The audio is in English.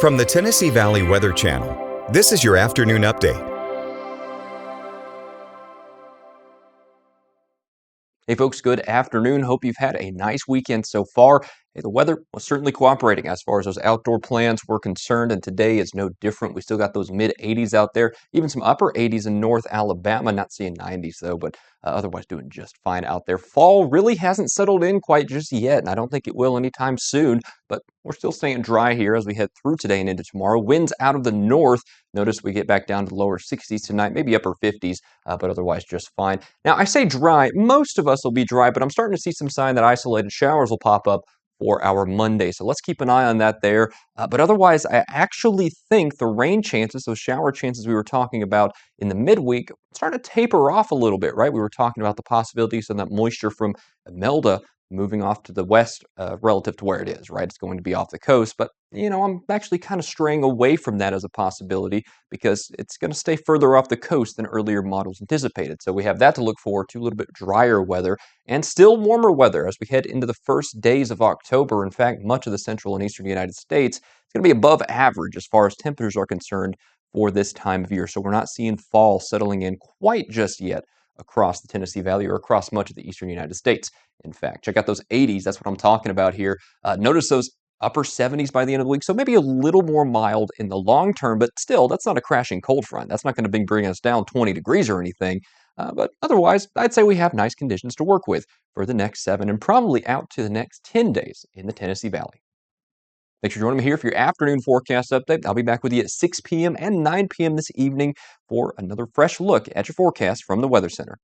From the Tennessee Valley Weather Channel, this is your afternoon update. Hey folks, good afternoon. Hope you've had a nice weekend so far. Hey, the weather was certainly cooperating as far as those outdoor plans were concerned, and today is no different. We still got those mid 80s out there, even some upper 80s in North Alabama. Not seeing 90s though, but otherwise doing just fine out there. Fall really hasn't settled in quite just yet, and I don't think it will anytime soon, but we're still staying dry here as we head through today and into tomorrow. Winds out of the north. Notice we get back down to the lower 60s tonight, maybe upper 50s, but otherwise just fine. Now, I say dry. Most of us will be dry, but I'm starting to see some sign that isolated showers will pop up for our Monday. So let's keep an eye on that there. But otherwise, I actually think the rain chances, those shower chances we were talking about in the midweek, starting to taper off a little bit, right? We were talking about the possibilities of that moisture from Imelda moving off to the west relative to where it is, right? It's going to be off the coast. But, I'm actually kind of straying away from that as a possibility because it's going to stay further off the coast than earlier models anticipated. So we have that to look forward to, a little bit drier weather and still warmer weather as we head into the first days of October. In fact, much of the central and eastern United States is going to be above average as far as temperatures are concerned for this time of year. So we're not seeing fall settling in quite just yet across the Tennessee Valley or across much of the eastern United States. In fact, check out those 80s. That's what I'm talking about here. Notice those upper 70s by the end of the week. So maybe a little more mild in the long term, but still, that's not a crashing cold front. That's not going to bring us down 20 degrees or anything. But otherwise, I'd say we have nice conditions to work with for the next 7 and probably out to the next 10 days in the Tennessee Valley. Thanks for joining me here for your afternoon forecast update. I'll be back with you at 6 p.m. and 9 p.m. this evening for another fresh look at your forecast from the Weather Center.